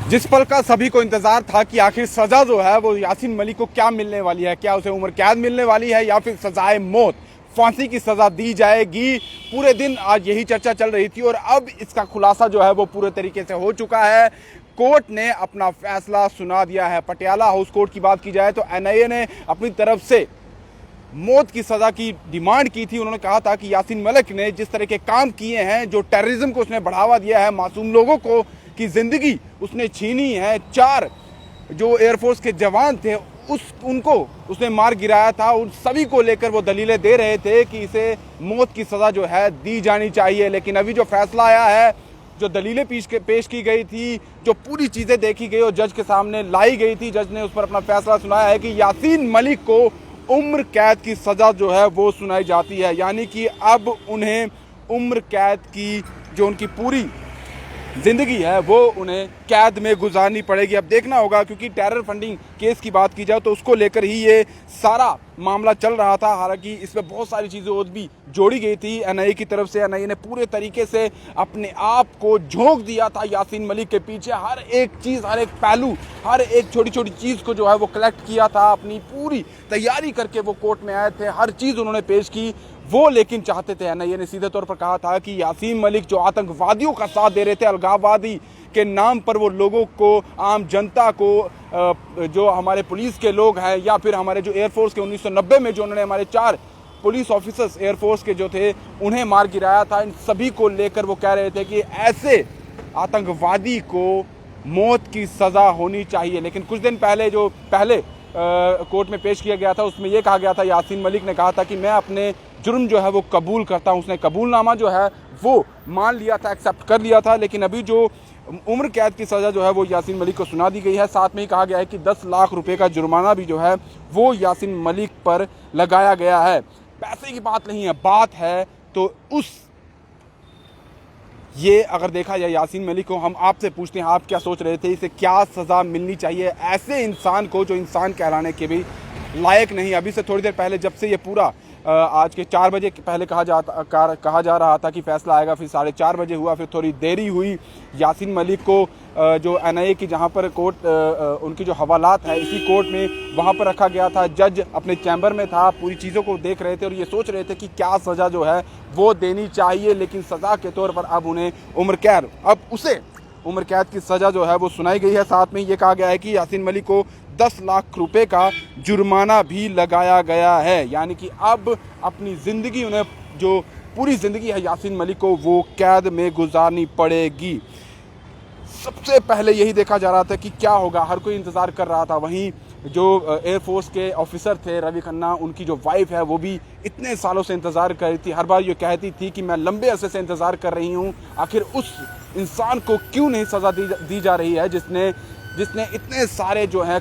जिस पल का सभी को इंतजार था कि आखिर सजा जो है वो यासीन मलिक को क्या मिलने वाली है, क्या उसे उम्र कैद मिलने वाली है या फिर सजाए मौत, फांसी की सजा दी जाएगी। पूरे दिन आज यही चर्चा चल रही थी और अब इसका खुलासा जो है वो पूरे तरीके से हो चुका है। कोर्ट ने अपना फैसला सुना दिया है। पटियाला हाउस कोर्ट की बात की जाए तो एनआईए ने अपनी तरफ से मौत की सजा की डिमांड की थी। उन्होंने कहा था कि यासीन मलिक ने जिस तरह के काम किए हैं, जो टेररिज्म को उसने बढ़ावा दिया है, मासूम लोगों को की जिंदगी उसने छीनी है, 4 जो एयरफोर्स के जवान थे उनको उसने मार गिराया था, उन सभी को लेकर वो दलीलें दे रहे थे कि इसे मौत की सजा जो है दी जानी चाहिए। लेकिन अभी जो फैसला आया है, जो दलीलें पेश की गई थी, जो पूरी चीजें देखी गई और जज के सामने लाई गई थी, जज ने उस पर अपना फैसला सुनाया है कि यासीन मलिक को उम्र कैद की सजा जो है वो सुनाई जाती है। यानी कि अब उन्हें उम्र कैद की जो उनकी पूरी जिंदगी है वो उन्हें कैद में गुजारनी पड़ेगी। अब देखना होगा, क्योंकि टेरर फंडिंग केस की बात की जाए तो उसको लेकर ही ये सारा मामला चल रहा था। हालांकि इसमें बहुत सारी चीज़ें और भी जोड़ी गई थी एनआईए की तरफ से। एनआईए ने पूरे तरीके से अपने आप को झोंक दिया था यासीन मलिक के पीछे। हर एक चीज़, हर एक पहलू, हर एक छोटी छोटी चीज़ को जो है वो कलेक्ट किया था। अपनी पूरी तैयारी करके वो कोर्ट में आए थे, हर चीज़ उन्होंने पेश की। वो लेकिन चाहते थे, एनआईए ने सीधे तौर पर कहा था कि यासीन मलिक जो आतंकवादियों का साथ दे रहे थे, अलगाववादी के नाम पर वो लोगों को, आम जनता को, जो हमारे पुलिस के लोग हैं या फिर हमारे जो एयरफोर्स के 1990 में जो उन्होंने हमारे 4 पुलिस ऑफिसर्स एयरफोर्स के जो थे उन्हें मार गिराया था, इन सभी को लेकर वो कह रहे थे कि ऐसे आतंकवादी को मौत की सज़ा होनी चाहिए। लेकिन कुछ दिन पहले जो पहले कोर्ट में पेश किया गया था उसमें यह कहा गया था, यासीन मलिक ने कहा था कि मैं अपने जुर्म जो है वो कबूल करता हूं। उसने कबूलनामा जो है वो मान लिया था, एक्सेप्ट कर लिया था। लेकिन अभी जो उम्र कैद की सज़ा जो है वो यासीन मलिक को सुना दी गई है। साथ में ही कहा गया है कि 10 लाख रुपए का जुर्माना भी जो है वो यासीन मलिक पर लगाया गया है। पैसे की बात नहीं है, बात है तो ये अगर देखा जाए यासीन मलिक को, हम आपसे पूछते हैं आप क्या सोच रहे थे, इसे क्या सज़ा मिलनी चाहिए ऐसे इंसान को जो इंसान कहलाने के भी लायक नहीं। अभी से थोड़ी देर पहले जब से ये पूरा आज के 4 बजे पहले कहा जा रहा था कि फैसला आएगा, फिर 4:30 बजे हुआ, फिर थोड़ी देरी हुई। यासीन मलिक को जो एनआईए की जहां पर कोर्ट उनकी जो हवालात है इसी कोर्ट में वहां पर रखा गया था। जज अपने चैम्बर में था, पूरी चीज़ों को देख रहे थे और ये सोच रहे थे कि क्या सज़ा जो है वो देनी चाहिए। लेकिन सज़ा के तौर पर अब उन्हें उम्र कैद, अब उसे उम्र कैद की सज़ा जो है वो सुनाई गई है। साथ में ये कहा गया है कि यासीन मलिक को 10 लाख रुपए का जुर्माना भी लगाया गया है। यानी कि अब अपनी ज़िंदगी, उन्हें जो पूरी ज़िंदगी है यासीन मलिक को, वो कैद में गुजारनी पड़ेगी। सबसे पहले यही देखा जा रहा था कि क्या होगा, हर कोई इंतज़ार कर रहा था। वहीं जो एयरफोर्स के ऑफिसर थे रवि खन्ना, उनकी जो वाइफ है वो भी इतने सालों से इंतज़ार कर रही थी। हर बार ये कहती थी कि मैं लंबे अरसे से इंतज़ार कर रही हूँ, आखिर उस इंसान को क्यों नहीं सज़ा दी जा रही है जिसने इतने सारे जो है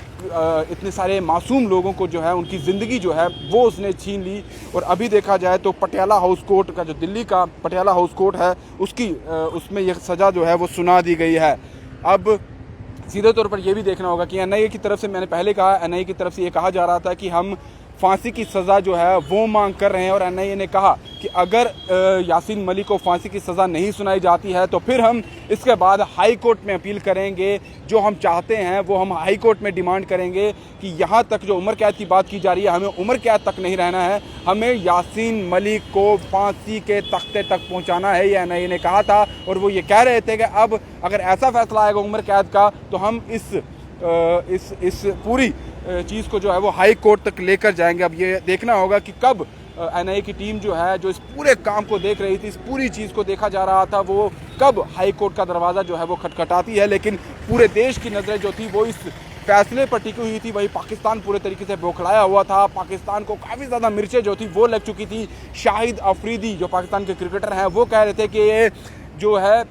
इतने सारे मासूम लोगों को जो है उनकी ज़िंदगी जो है वो उसने छीन ली। और अभी देखा जाए तो पटियाला हाउस कोर्ट का, जो दिल्ली का पटियाला हाउस कोर्ट है, उसमें यह सज़ा जो है वो सुना दी गई है। अब सीधे तौर पर यह भी देखना होगा कि एनआईए की तरफ से, मैंने पहले कहा, एनआईए की तरफ से ये कहा जा रहा था कि हम फांसी की सज़ा जो है वो मांग कर रहे हैं। और एनआईए ने कहा कि अगर यासीन मलिक को फांसी की सज़ा नहीं सुनाई जाती है तो फिर हम इसके बाद हाई कोर्ट में अपील करेंगे। जो हम चाहते हैं वो हम हाई कोर्ट में डिमांड करेंगे कि यहाँ तक जो उम्र कैद की बात की जा रही है, हमें उम्र कैद तक नहीं रहना है, हमें यासीन मलिक को फांसी के तख्ते तक पहुँचाना है, ये एनआईए ने कहा था। और वो ये कह रहे थे कि अब अगर ऐसा फैसला आएगा उम्र कैद का तो हम इस पूरी चीज़ को जो है वो हाई कोर्ट तक लेकर जाएंगे। अब ये देखना होगा कि कब एनआईए की टीम जो है, जो इस पूरे काम को देख रही थी, इस पूरी चीज़ को देखा जा रहा था, वो कब हाई कोर्ट का दरवाज़ा जो है वो खटखटाती है। लेकिन पूरे देश की नज़रें जो थी वो इस फैसले पर टिकी हुई थी। वही पाकिस्तान पूरे तरीके से बौखलाया हुआ था। पाकिस्तान को काफ़ी ज़्यादा मिर्चें जो थी वो लग चुकी थी। शाहिद अफरीदी जो पाकिस्तान के क्रिकेटर हैं वो कह रहे थे कि ये जो है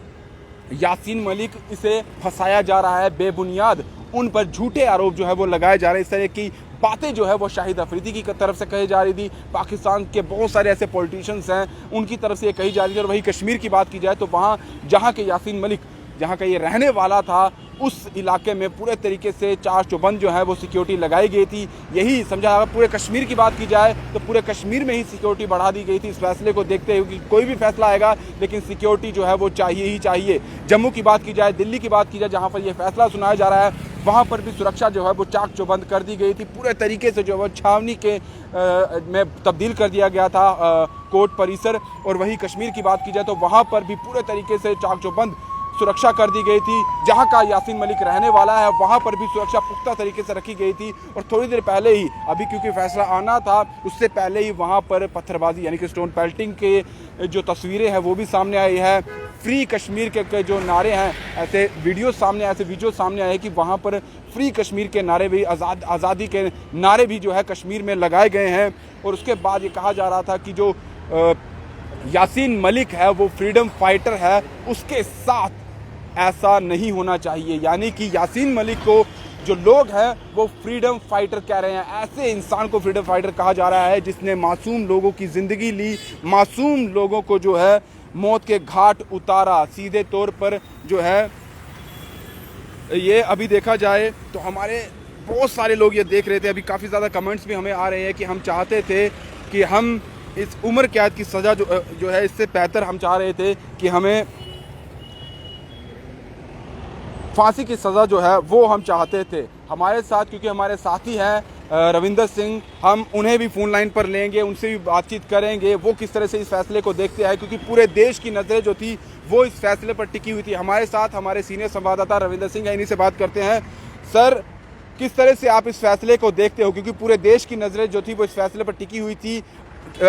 यासीन मलिक, इसे फंसाया जा रहा है, बेबुनियाद उन पर झूठे आरोप जो है वो लगाए जा रहे हैं। इस तरह की बातें जो है वो शाहिद अफरीदी की तरफ से कही जा रही थी। पाकिस्तान के बहुत सारे ऐसे पॉलिटिशियंस हैं, उनकी तरफ से ये कही जा रही थी। और वही कश्मीर की बात की जाए तो वहाँ जहाँ के यासीन मलिक जहाँ का ये रहने वाला था, उस इलाके में पूरे तरीके से चार चौबंद जो है वो सिक्योरिटी लगाई गई थी। यही समझा, अगर पूरे कश्मीर की बात की जाए तो पूरे कश्मीर में ही सिक्योरिटी बढ़ा दी गई थी इस फैसले को देखते हुए कि कोई भी फैसला आएगा लेकिन सिक्योरिटी जो है वो चाहिए ही चाहिए। जम्मू की बात की जाए, दिल्ली की बात की जाए, जहाँ पर यह फैसला सुनाया जा रहा है वहाँ पर भी सुरक्षा जो है वो चाक चौबंद कर दी गई थी। पूरे तरीके से जो है छावनी के में तब्दील कर दिया गया था कोर्ट परिसर। और वहीं कश्मीर की बात की जाए तो वहाँ पर भी पूरे तरीके से चाक चौबंद सुरक्षा कर दी गई थी। जहां का यासीन मलिक रहने वाला है वहां पर भी सुरक्षा पुख्ता तरीके से रखी गई थी। और थोड़ी देर पहले ही, अभी क्योंकि फैसला आना था उससे पहले ही वहां पर पत्थरबाजी यानी कि स्टोन पेल्टिंग के जो तस्वीरें हैं वो भी सामने आई है। फ्री कश्मीर के जो नारे हैं, ऐसे वीडियो सामने आए कि वहाँ पर फ्री कश्मीर के नारे भी, आज़ादी के नारे भी जो है कश्मीर में लगाए गए हैं। और उसके बाद ये कहा जा रहा था कि जो यासीन मलिक है वो फ्रीडम फाइटर है, उसके साथ ऐसा नहीं होना चाहिए। यानी कि यासीन मलिक को जो लोग हैं वो फ्रीडम फाइटर कह रहे हैं। ऐसे इंसान को फ्रीडम फाइटर कहा जा रहा है जिसने मासूम लोगों की ज़िंदगी ली, मासूम लोगों को जो है मौत के घाट उतारा। सीधे तौर पर जो है ये अभी देखा जाए तो हमारे बहुत सारे लोग ये देख रहे थे, अभी काफ़ी ज़्यादा कमेंट्स भी हमें आ रहे हैं कि हम चाहते थे कि हम इस उम्र कैद की सज़ा जो है इससे बेहतर हम चाह रहे थे कि हमें फांसी की सज़ा जो है वो हम चाहते थे। हमारे साथ, क्योंकि हमारे साथी हैं रविंदर सिंह, हम उन्हें भी फ़ोन लाइन पर लेंगे, उनसे भी बातचीत करेंगे वो किस तरह से इस फैसले को देखते हैं, क्योंकि पूरे देश की नज़रें जो थी वो इस फैसले पर टिकी हुई थी। हमारे साथ हमारे सीनियर संवाददाता रविंदर सिंह हैं, इन्हीं से बात करते हैं। सर, किस तरह से आप इस फैसले को देखते हो, क्योंकि पूरे देश की नज़रें जो थी वो इस फैसले पर टिकी हुई थी।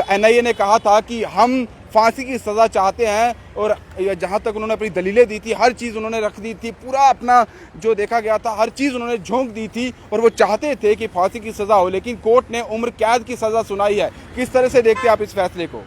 NIA ने कहा था कि हम फांसी की सज़ा चाहते हैं और जहाँ तक उन्होंने अपनी दलीलें दी थी हर चीज़ उन्होंने रख दी थी, पूरा अपना जो देखा गया था हर चीज़ उन्होंने झोंक दी थी और वो चाहते थे कि फांसी की सज़ा हो, लेकिन कोर्ट ने उम्र कैद की सज़ा सुनाई है। किस तरह से देखते हैं आप इस फैसले को?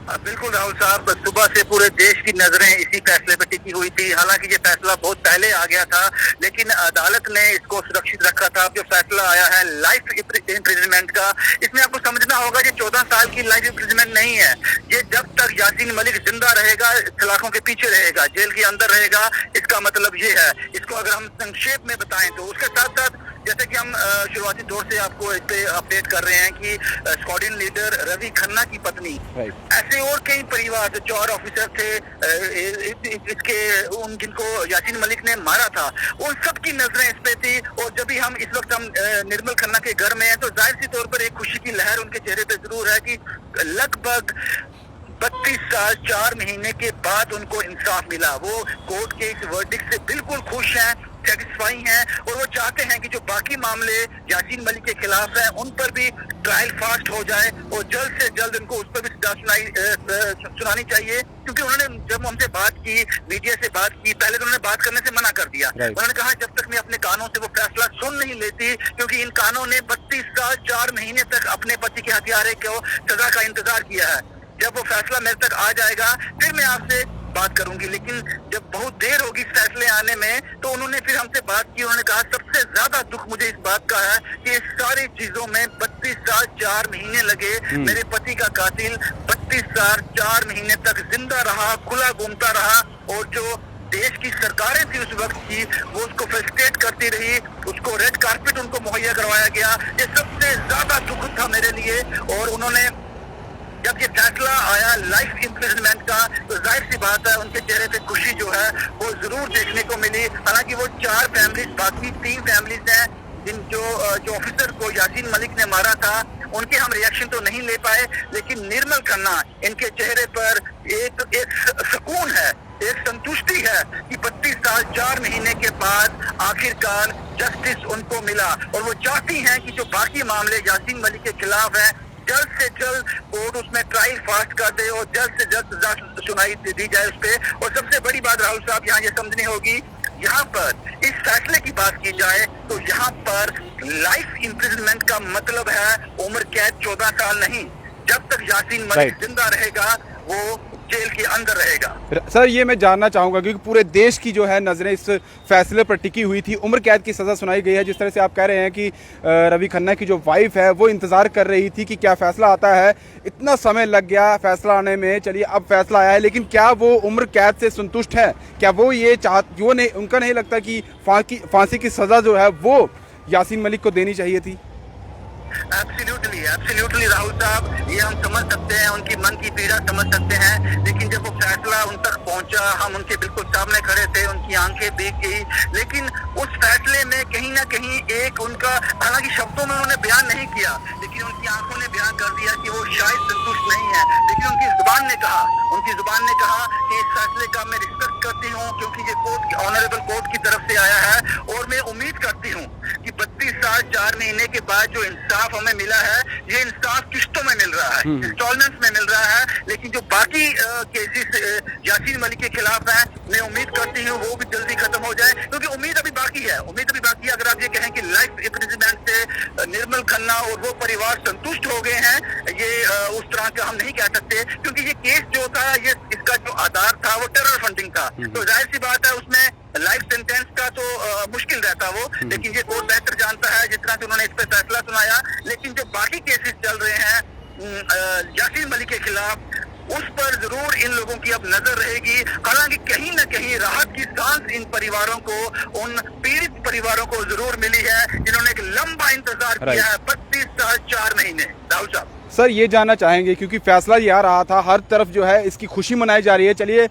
बिल्कुल राहुल साहब, सुबह से पूरे देश की नजरें इसी फैसले पर टिकी हुई थी। हालांकि ये फैसला बहुत पहले आ गया था लेकिन अदालत ने इसको सुरक्षित रखा था। जो फैसला आया है लाइफ इम्प्रिजनमेंट का, इसमें आपको समझना होगा ये 14 साल की लाइफ इम्प्रिजनमेंट नहीं है। ये जब तक यासीन मलिक जिंदा रहेगा, सलाखों के पीछे रहेगा, जेल के अंदर रहेगा, इसका मतलब ये है। इसको अगर हम संक्षेप में बताएं तो उसके साथ साथ जैसे कि हम शुरुआती दौर से आपको इस पे अपडेट कर रहे हैं कि स्क्वाड्रन लीडर रवि खन्ना की पत्नी, ऐसे और कई परिवार जो 4 ऑफिसर थे इसके उन जिनको यासीन मलिक ने मारा था, उन सब की नजरें इस पे थी। और जब भी हम इस वक्त हम निर्मल खन्ना के घर में हैं तो जाहिर सी तौर पर एक खुशी की लहर उनके चेहरे पे जरूर है कि लगभग 32 साल 4 महीने के बाद उनको इंसाफ मिला। वो कोर्ट के इस वर्डिक्ट से बिल्कुल खुश हैं, सेटिस्फाई हैं और वो चाहते हैं कि जो बाकी मामले यासीन मलिक के खिलाफ हैं उन पर भी ट्रायल फास्ट हो जाए और जल्द से जल्द उनको उस पर भी सजा सुनानी चाहिए। क्योंकि उन्होंने जब हमसे बात की, मीडिया से बात की, पहले तो उन्होंने बात करने से मना कर दिया। उन्होंने कहा जब तक मैं अपने कानों से वो फैसला सुन नहीं लेती, क्योंकि इन कानों ने 32 साल 4 महीने तक अपने पति के हत्यारे को सजा का इंतजार किया है। जब वो फैसला मेरे तक आ जाएगा फिर मैं आपसे बात करूंगी। लेकिन जब बहुत देर होगी इस फैसले आने में तो उन्होंने फिर हमसे बात की। उन्होंने कहा सबसे ज्यादा दुख मुझे इस बात का है कि इस सारी चीजों में 32 साल 4 महीने लगे। मेरे पति का कातिल 32 साल 4 महीने तक जिंदा रहा, खुला घूमता रहा और जो देश की सरकारें थी उस वक्त की वो उसको फेलिसिटेट करती रही, उसको रेड कार्पेट उनको मुहैया करवाया गया। ये सबसे ज्यादा दुख था मेरे लिए। और उन्होंने जब ये फैसला आया लाइफ इम्प्रिजनमेंट का तो जाहिर सी बात है उनके चेहरे पे खुशी जो है वो जरूर देखने को मिली। हालांकि वो 4 फैमिलीज, बाकी 3 फैमिलीज हैं जिन जो ऑफिसर को यासीन मलिक ने मारा था उनके हम रिएक्शन तो नहीं ले पाए, लेकिन निर्मल खन्ना, इनके चेहरे पर एक सुकून है, एक संतुष्टि है कि 32 साल 4 महीने के बाद आखिरकार जस्टिस उनको मिला। और वो चाहती हैं कि जो बाकी मामले यासीन मलिक के खिलाफ हैं जल्द से जल्द कोर्ट उसमें ट्रायल फास्ट कर दे और जल्द से जल्द सजा सुनाई दी जाए उस पे। और सबसे बड़ी बात राहुल साहब यहाँ ये समझनी होगी, यहाँ पर इस फैसले की बात की जाए तो यहाँ पर लाइफ इम्प्रिजनमेंट का मतलब है उम्र कैद 14 साल नहीं। जब तक यासीन मलिक जिंदा रहेगा वो जेल के अंदर रहेगा। सर ये मैं जानना चाहूंगा क्योंकि पूरे देश की जो है नजरें इस फैसले पर टिकी हुई थी। उम्र कैद की सजा सुनाई गई है, जिस तरह से आप कह रहे हैं कि रवि खन्ना की जो वाइफ है वो इंतजार कर रही थी कि क्या फैसला आता है। इतना समय लग गया फैसला आने में, चलिए अब फैसला आया है, लेकिन क्या वो उम्र कैद से संतुष्ट है? क्या वो ये वो नहीं, उनका नहीं लगता कि फांसी की सजा जो है वो यासीन मलिक को देनी चाहिए थी? एब्सोल्युटली राहुल साहब, ये हम समझ सकते हैं, उनकी मन की पीड़ा समझ सकते हैं, लेकिन जब वो फैसला उन तक पहुंचा, हम उनके बिल्कुल सामने खड़े थे, उनकी आंखें भीग गई, लेकिन उस फैसले में कहीं ना कहीं एक उनका, हालांकि शब्दों में उन्होंने बयान नहीं किया, लेकिन उनकी आंखों ने बयान कर दिया कि वो शायद संतुष्ट नहीं है, लेकिन उनकी जुबान ने कहा कि इस फैसले का मैं रिस्पेक्ट करती हूँ, क्योंकि ये कोर्ट, ऑनरेबल कोर्ट की तरफ से आया है, और मैं उम्मीद करती हूँ कि 32 साल 4 महीने के बाद जो इंसाफ हमें मिला है, ये इंसाफ किस्तों में मिल रहा है, इंस्टॉलमेंट्स में मिल रहा है, लेकिन जो बाकी केसेस यासीन मलिक के खिलाफ हैं, मैं उम्मीद करती हूँ वो भी जल्दी खत्म हो जाए, क्योंकि उम्मीद अभी बाकी है। अगर आप ये कहें कि लाइफ इम्प्रिजनमेंट से निर्मल खन्ना और वो परिवार संतुष्ट हो गए हैं, ये उस तरह का हम नहीं कह सकते, क्योंकि ये केस जो था, ये इसका जो आधार था वो टेरर फंडिंग था, तो जाहिर सी बात है उसमें लाइफ सेंटेंस का तो मुश्किल रहता वो, लेकिन ये कोर्ट बेहतर जानता है जिस तरह से उन्होंने इस पर फैसला सुनाया। लेकिन जो बाकी केसेस चल रहे हैं यासीन मलिक के खिलाफ, उस पर जरूर इन लोगों की अब नजर रहेगी। हालांकि कहीं न कहीं राहत की सांस इन परिवारों को, उन पीड़ित परिवारों को जरूर मिली है, जिन्होंने एक लंबा इंतजार किया है, 32 साल 4 महीने। राहुल साहब सर ये जानना चाहेंगे क्योंकि फैसला ये आ रहा था, हर तरफ जो है इसकी खुशी मनाई जा रही है, चलिए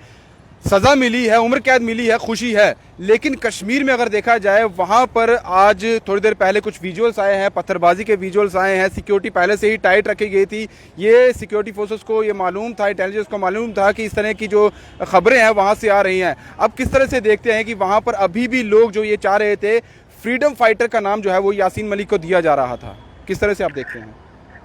सजा मिली है, उम्र कैद मिली है, खुशी है, लेकिन कश्मीर में अगर देखा जाए वहां पर आज थोड़ी देर पहले कुछ विजुअल्स आए हैं, पत्थरबाजी के विजुअल्स आए हैं, सिक्योरिटी पहले से ही टाइट रखी गई थी। ये सिक्योरिटी फोर्सेस को ये मालूम था, इंटेलिजेंस को मालूम था कि इस तरह की जो खबरें हैं वहां से आ रही हैं। अब किस तरह से देखते हैं कि वहां पर अभी भी लोग जो ये चाह रहे थे, फ्रीडम फाइटर का नाम जो है वो यासीन मलिक को दिया जा रहा था, किस तरह से आप देखते हैं?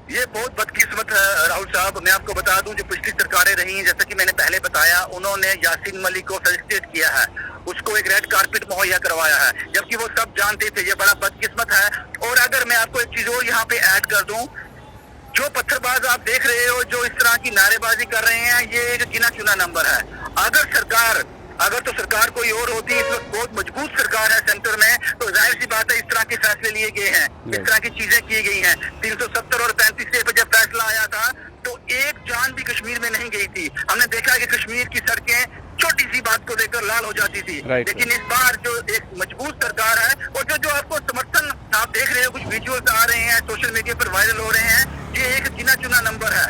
ये बहुत बदकिस्मत है राहुल साहब। मैं आपको बता दूं, जो पिछली सरकारें रही हैं, जैसा कि मैंने पहले बताया, उन्होंने यासीन मलिक को फेलिसिटेट किया है, उसको एक रेड कारपेट मुहैया करवाया है, जबकि वो सब जानते थे। ये बड़ा बदकिस्मत है। और अगर मैं आपको एक चीज और यहाँ पे ऐड कर दूं, जो पत्थरबाज आप देख रहे हो, जो इस तरह की नारेबाजी कर रहे हैं, ये एक गिना चुना नंबर है। अगर तो सरकार कोई और होती, इस वक्त बहुत मजबूत सरकार है सेंटर में, तो जाहिर सी बात है इस तरह के फैसले लिए गए हैं, इस तरह की चीजें की गई हैं। 370 और 35 पे जब फैसला आया था तो एक जान भी कश्मीर में नहीं गई थी। हमने देखा कि कश्मीर की सड़कें छोटी सी बात को लेकर लाल हो जाती थी, लेकिन इस बार जो एक मजबूत सरकार है, और जो आपको समर्थन आप देख रहे हो, कुछ विजुअल्स आ रहे हैं सोशल मीडिया पर वायरल हो रहे हैं, ये एक गिना चुना नंबर है।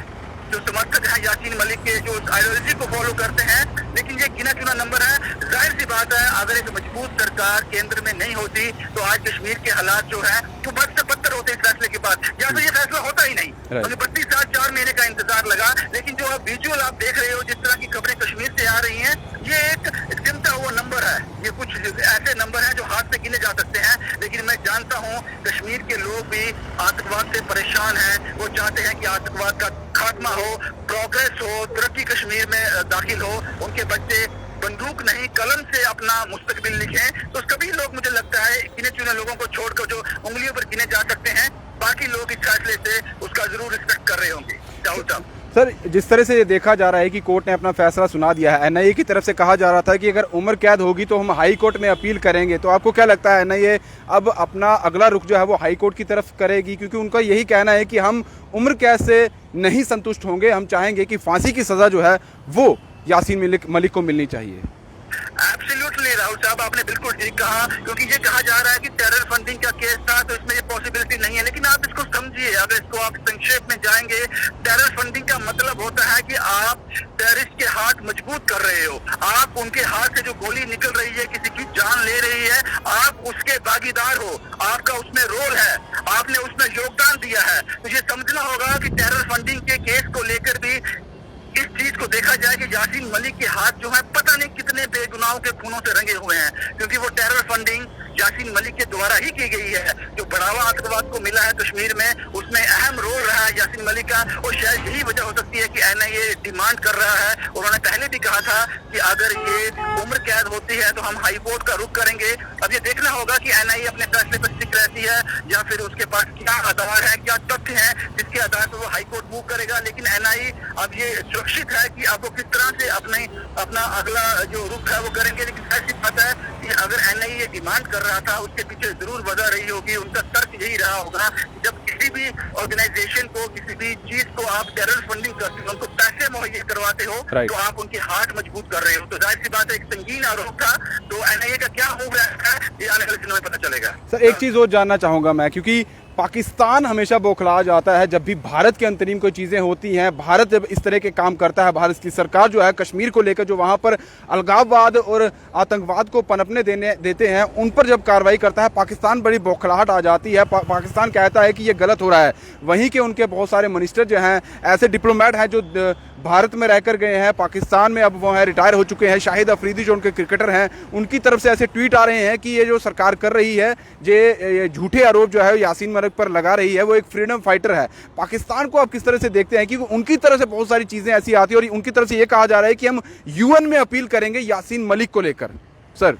जो समर्थक हैं यासीन मलिक के, जो आइडियोलॉजी को फॉलो करते हैं, लेकिन ये गिना चुना नंबर है। जाहिर सी बात है, अगर एक मजबूत सरकार केंद्र में नहीं होती तो आज कश्मीर के हालात जो है वो बद से बदतर होते इस फैसले के बाद, या तो ये फैसला होता ही नहीं। हमें 32 साल 4 महीने का इंतजार लगा, लेकिन जो आप विजुअल आप देख रहे हो, जिस तरह की खबरें कश्मीर से आ रही हैं, ये एक गिनता हुआ नंबर है। ये कुछ ऐसे नंबर हैं जो हाथ से गिने जा सकते हैं, लेकिन मैं जानता हूँ कश्मीर के लोग भी आतंकवाद से परेशान हैं। वो चाहते हैं कि आतंकवाद का खात्मा हो, प्रोग्रेस हो, तरक्की कश्मीर में दाखिल हो, उनके बच्चे बंदूक नहीं कलम से अपना मुस्तकबिल लिखें। तो सभी लोग, मुझे लगता है, गिने चुने लोगों को छोड़कर जो उंगलियों पर गिने जा सकते हैं, बाकी लोग इस फैसले से उसका जरूर रिस्पेक्ट कर रहे होंगे। राहुल साहब सर, जिस तरह से ये देखा जा रहा है कि कोर्ट ने अपना फैसला सुना दिया है, एनआईए की तरफ से कहा जा रहा था कि अगर उम्र कैद होगी तो हम हाई कोर्ट में अपील करेंगे, तो आपको क्या लगता है एनआईए अब अपना अगला रुख जो है वो हाई कोर्ट की तरफ करेगी? क्योंकि उनका यही कहना है कि हम उम्र कैद से नहीं संतुष्ट होंगे, हम चाहेंगे कि फांसी की सजा जो है वो यासीन मलिक को मिलनी चाहिए। एब्सोल्युटली राहुल साहब, आपने बिल्कुल ठीक कहा, क्योंकि ये कहा जा रहा है कि टेरर फंडिंग का केस था, तो इसमें ये पॉसिबिलिटी नहीं है। लेकिन आप इसको समझिए, अगर इसको आप संक्षेप में जाएंगे, टेरर फंडिंग का मतलब होता है कि आप टेररिस्ट के हाथ मजबूत कर रहे हो, आप उनके हाथ से जो गोली निकल रही है, किसी की जान ले रही है, आप उसके भागीदार हो, आपका उसमें रोल है, आपने उसमें योगदान दिया है। तो ये समझना होगा कि टेरर फंडिंग के केस को लेकर भी इस चीज को देखा जाए कि यासीन मलिक के हाथ जो है पता नहीं कितने बेगुनाहों के खूनों से रंगे हुए हैं, क्योंकि वो टेरर फंडिंग यासीन मलिक के द्वारा ही की गई है। जो बढ़ावा आतंकवाद को मिला है कश्मीर में, उसमें अहम रोल रहा है यासीन मलिक का, और शायद यही वजह हो सकती है कि NIA डिमांड कर रहा है। उन्होंने पहले भी कहा था कि अगर ये उम्र कैद होती है तो हम हाई कोर्ट का रुख करेंगे। अब ये देखना होगा कि NIA अपने फैसले पर स्टिक रहती है या फिर उसके पास क्या आधार है, क्या तथ्य है जिसके आधार पर वो हाई कोर्ट मूव करेगा। लेकिन NIA अब ये सुरक्षित है कि अब वो किस तरह से अपना अगला जो रुख है वो करेंगे। लेकिन ऐसी बात है कि अगर NIA ये डिमांड कर रहा था, उसके पीछे जरूर वजह रही होगी। उनका तर्क यही रहा होगा कि जब किसी भी ऑर्गेनाइजेशन को, किसी भी चीज को आप टेरर फंडिंग करते हो, उनको पैसे मुहैया करवाते हो, तो आप उनकी हाथ मजबूत कर रहे हो। तो जाहिर सी बात है एक संगीन आरोप था। तो NIA का क्या मूव है ये आने वाले दिनों में पता चलेगा। सर एक चीज़ और जानना चाहूँगा मैं, क्योंकि पाकिस्तान हमेशा बौखला जाता है जब भी भारत के अंतरिम कोई चीज़ें होती हैं। भारत जब इस तरह के काम करता है, भारत की सरकार जो है कश्मीर को लेकर जो वहाँ पर अलगाववाद और आतंकवाद को पनपने देते हैं, उन पर जब कार्रवाई करता है पाकिस्तान बड़ी बौखलाहट आ जाती है। पाकिस्तान कहता है कि ये गलत हो रहा है। वहीं के उनके बहुत सारे मिनिस्टर जो हैं, ऐसे डिप्लोमेट हैं जो भारत में रहकर गए हैं, पाकिस्तान में अब वो हैं, रिटायर हो चुके हैं। शाहिद अफरीदी जो उनके क्रिकेटर हैं, उनकी तरफ से ऐसे ट्वीट आ रहे हैं कि ये जो सरकार कर रही है, ये झूठे आरोप जो है यासीन मलिक पर लगा रही है, वो एक फ्रीडम फाइटर है। पाकिस्तान को आप किस तरह से देखते हैं कि उनकी तरफ से बहुत सारी चीज़ें ऐसी आती है और उनकी तरफ से ये कहा जा रहा है कि हम UN में अपील करेंगे यासीन मलिक को लेकर। सर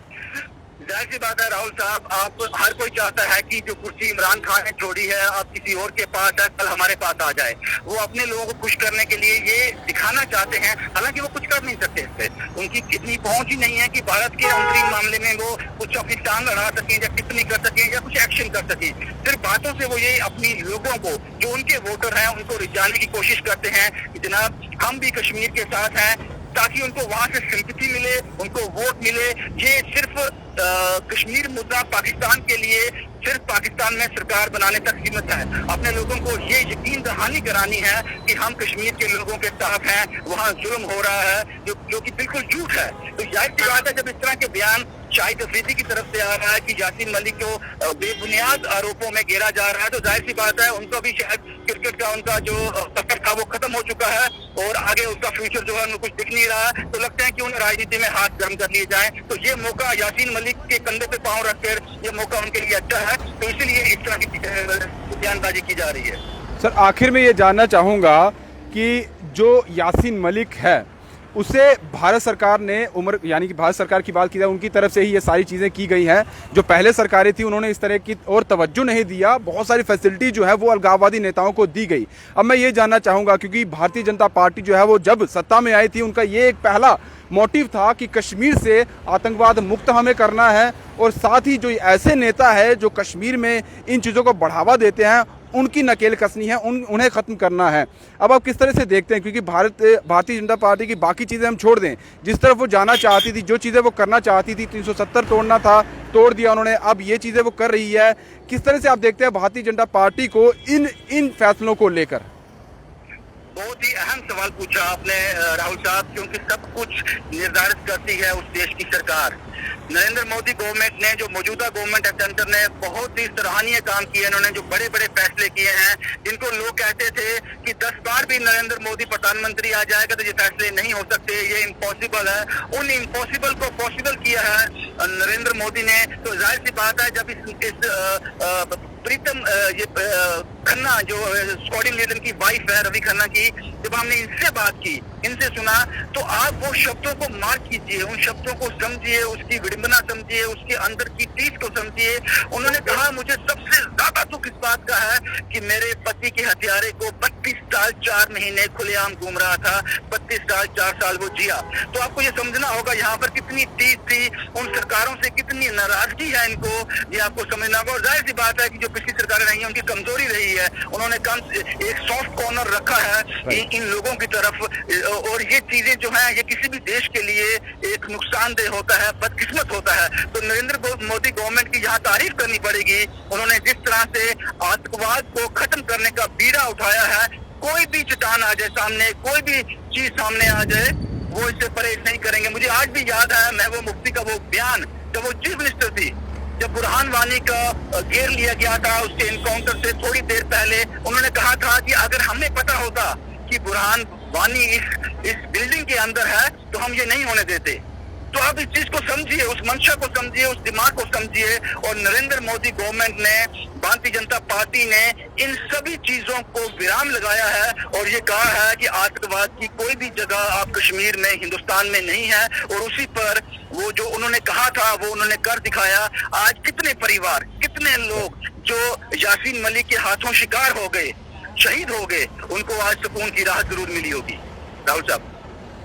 जाहिर सी बात है राहुल साहब, आप हर कोई चाहता है कि जो कुर्सी इमरान खान ने छोड़ी है अब किसी और के पास है, कल हमारे पास आ जाए। वो अपने लोगों को खुश करने के लिए ये दिखाना चाहते हैं, हालांकि वो कुछ कर नहीं सकते इस पे। उनकी इतनी पहुंच ही नहीं है कि भारत के अंतरिम मामले में वो कुछ अपनी टांग लड़ा सकें या टिप्पणी कर सकें या कुछ एक्शन कर सकें। सिर्फ बातों से वो ये अपनी लोगों को, जो उनके वोटर हैं, उनको रिझाने की कोशिश करते हैं कि जनाब हम भी कश्मीर के साथ हैं, ताकि उनको वहां से सिंपैथी मिले, उनको वोट मिले। ये सिर्फ कश्मीर मुद्दा पाकिस्तान के लिए सिर्फ पाकिस्तान में सरकार बनाने तक सीमित है। अपने लोगों को ये यकीन दहानी करानी है कि हम कश्मीर के लोगों के साथ हैं, वहाँ जुल्म हो रहा है, जो कि बिल्कुल झूठ है। तो जाहिर सी बात है जब इस तरह के बयान शाहिद अफरीदी की तरफ से आ रहा है कि यासीन मलिक को बेबुनियाद आरोपों में घेरा जा रहा है, तो जाहिर सी बात है उनको भी शायद क्रिकेट का उनका जो सफर था वो खत्म हो चुका है और आगे उसका फ्यूचर जो है उनको कुछ दिख नहीं रहा। तो लगता है कि उन्हें राजनीति में हाथ गर्म कर लिए जाए। तो ये मौका यासीन मलिक के कंधे पे पांव रखकर ये मौका उनके लिए अच्छा है। तो इसीलिए इस तरह की बयानबाजी की जा रही है। सर आखिर में ये जानना चाहूँगा कि जो यासीन मलिक है उसे भारत सरकार ने उम्र, यानी कि भारत सरकार की बात की जाए, उनकी तरफ से ही ये सारी चीज़ें की गई हैं। जो पहले सरकारें थी उन्होंने इस तरह की और तवज्जो नहीं दिया, बहुत सारी फैसिलिटी जो है वो अलगाववादी नेताओं को दी गई। अब मैं ये जानना चाहूँगा, क्योंकि भारतीय जनता पार्टी जो है वो जब सत्ता में आई थी, उनका ये एक पहला मोटिव था कि कश्मीर से आतंकवाद मुक्त हमें करना है, और साथ ही जो ऐसे नेता है जो कश्मीर में इन चीज़ों को बढ़ावा देते हैं, उनकी नकेल कसनी है, उन्हें ख़त्म करना है। अब आप किस तरह से देखते हैं, क्योंकि भारतीय जनता पार्टी की बाकी चीज़ें हम छोड़ दें, जिस तरफ वो जाना चाहती थी, जो चीज़ें वो करना चाहती थी, 370 तोड़ना था, तोड़ दिया उन्होंने, अब ये चीज़ें वो कर रही है। किस तरह से आप देखते हैं भारतीय जनता पार्टी को इन फैसलों को लेकर? बहुत ही अहम सवाल पूछा आपने राहुल साहब, क्योंकि सब कुछ निर्धारित करती है उस देश की सरकार। नरेंद्र मोदी गवर्नमेंट ने, जो मौजूदा गवर्नमेंट है सेंटर ने, बहुत ही सराहनीय काम किए। इन्होंने जो बड़े बड़े फैसले किए हैं, जिनको लोग कहते थे कि 10 बार भी नरेंद्र मोदी प्रधानमंत्री आ जाएगा तो ये फैसले नहीं हो सकते, ये इम्पॉसिबल है, उन इम्पॉसिबल को पॉसिबल किया है नरेंद्र मोदी ने। तो जाहिर सी बात है जब इस प्रीतम ये खन्ना जो स्क्वाड्रन लीडर की वाइफ है रवि खन्ना की, जब हमने इनसे बात की, इनसे सुना, तो आप वो शब्दों को मार्क कीजिए, उन शब्दों को समझिए, उसकी विडंबना समझिए, उसके अंदर की चीज को समझिए। उन्होंने कहा मुझे सबसे ज्यादा दुख इस बात का है कि मेरे पति के हत्यारे को 32 साल 4 महीने खुलेआम घूम रहा था, 32 साल 4 साल वो जिया। तो आपको ये समझना होगा यहाँ पर कितनी चीज थी, उन सरकारों से कितनी नाराजगी है इनको, ये आपको समझना होगा। और जाहिर सी बात है कि जो पिछली सरकारें रही है उनकी कमजोरी रही है, उन्होंने कम एक सॉफ्ट कॉर्नर रखा है इन लोगों की तरफ। और ये चीजें जो हैं ये किसी भी देश के लिए एक नुकसानदेह होता है, बदकिस्मत होता है। तो नरेंद्र मोदी गवर्नमेंट की यहाँ तारीफ करनी पड़ेगी। उन्होंने जिस तरह से आतंकवाद को खत्म करने का बीड़ा उठाया है, कोई भी चट्टान आ जाए सामने, कोई भी चीज सामने आ जाए, वो इससे परहेज नहीं करेंगे। मुझे आज भी याद है महबूबा मुफ्ती का वो बयान जब वो चीफ मिनिस्टर थी, जब बुरहान वानी का घेर लिया गया था, उसके इनकाउंटर से थोड़ी देर पहले उन्होंने कहा था कि अगर हमें पता होता कि बुरहान वानी इस बिल्डिंग के अंदर है तो हम ये नहीं होने देते। तो आप इस चीज को समझिए, उस मंशा को समझिए, उस दिमाग को समझिए। और नरेंद्र मोदी गवर्नमेंट ने, भारतीय जनता पार्टी ने इन सभी चीजों को विराम लगाया है और ये कहा है कि आतंकवाद की कोई भी जगह आप कश्मीर में, हिंदुस्तान में नहीं है। और उसी पर वो जो उन्होंने कहा था वो उन्होंने कर दिखाया। आज कितने परिवार, कितने लोग जो यासीन मलिक के हाथों शिकार हो गए, शहीद हो गए, उनको आज सुकून की राहत जरूर मिली होगी। राहुल साहब,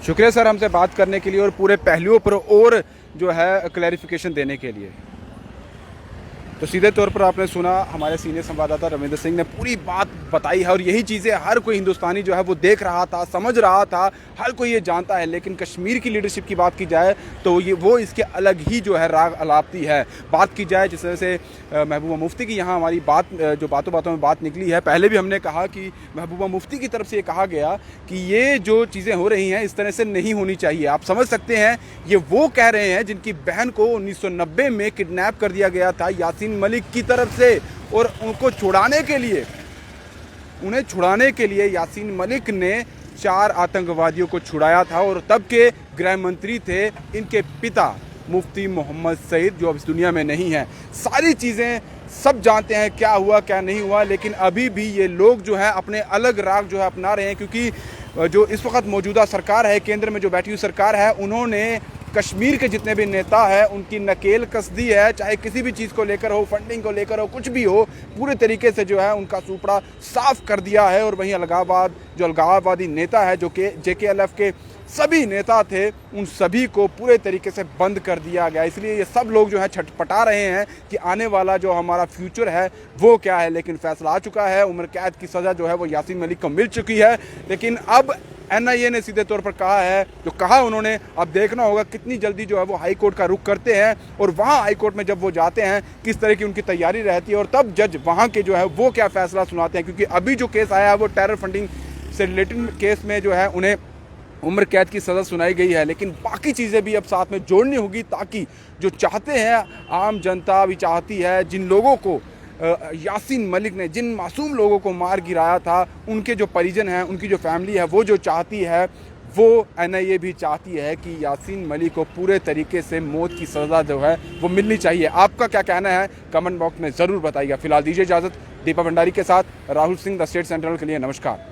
शुक्रिया सर हमसे बात करने के लिए और पूरे पहलुओं पर और जो है क्लैरिफिकेशन देने के लिए। तो सीधे तौर पर आपने सुना हमारे सीनियर संवाददाता रविंद्र सिंह ने पूरी बात बताई है और यही चीज़ें हर कोई हिंदुस्तानी जो है वो देख रहा था, समझ रहा था, हर कोई ये जानता है। लेकिन कश्मीर की लीडरशिप की बात की जाए तो ये वो इसके अलग ही जो है राग अलापती है। बात की जाए जिस तरह से महबूबा मुफ्ती की यहाँ हमारी बात जो बातों बातों में बात निकली है, पहले भी हमने कहा कि महबूबा मुफ्ती की तरफ से ये कहा गया कि ये जो चीज़ें हो रही हैं इस तरह से नहीं होनी चाहिए। आप समझ सकते हैं ये वो कह रहे हैं जिनकी बहन को 1990 में किडनैप कर दिया गया था यासीन मलिक की तरफ से, और उनको छुड़ाने के लिए, उन्हें छुड़ाने के लिए यासीन मलिक ने 4 आतंकवादियों को छुड़ाया था। और तब के गृह मंत्री थे इनके पिता मुफ्ती मोहम्मद सईद, जो अब इस दुनिया में नहीं है। सारी चीज़ें सब जानते हैं क्या हुआ क्या नहीं हुआ, लेकिन अभी भी ये लोग जो है अपने अलग राग जो है अपना रहे हैं। क्योंकि जो इस वक्त मौजूदा सरकार है, केंद्र में जो बैठी हुई सरकार है, उन्होंने कश्मीर के जितने भी नेता हैं उनकी नकेल कस दी है। चाहे किसी भी चीज़ को लेकर हो, फंडिंग को लेकर हो, कुछ भी हो, पूरे तरीके से जो है उनका सुपड़ा साफ कर दिया है। और वहीं अलगाववाद, जो अलगाववादी नेता है, जो कि JKLF के सभी नेता थे, उन सभी को पूरे तरीके से बंद कर दिया गया। इसलिए ये सब लोग जो है छटपटा रहे हैं कि आने वाला जो हमारा फ्यूचर है वो क्या है। लेकिन फैसला आ चुका है, उम्र कैद की सज़ा जो है वो यासीन मलिक को मिल चुकी है। लेकिन अब NIA ने सीधे तौर पर कहा है, जो कहा उन्होंने, अब देखना होगा कितनी जल्दी जो है वो हाई कोर्ट का रुख करते हैं और वहाँ हाई कोर्ट में जब वो जाते हैं किस तरह की उनकी तैयारी रहती है और तब जज वहाँ के जो है वो क्या फैसला सुनाते हैं। क्योंकि अभी जो केस आया है वो टेरर फंडिंग से रिलेटेड केस में जो है उन्हें उम्र कैद की सज़ा सुनाई गई है। लेकिन बाकी चीज़ें भी अब साथ में जोड़नी होगी, ताकि जो चाहते हैं, आम जनता भी चाहती है, जिन लोगों को यासीन मलिक ने, जिन मासूम लोगों को मार गिराया था, उनके जो परिजन हैं, उनकी जो फैमिली है, वो जो चाहती है, वो NIA भी चाहती है कि यासीन मलिक को पूरे तरीके से मौत की सज़ा जो है वो मिलनी चाहिए। आपका क्या कहना है कमेंट बॉक्स में ज़रूर बताइएगा। फिलहाल दीजिए इजाज़त। दीपा भंडारी के साथ Rahul Singh, the state central के लिए नमस्कार।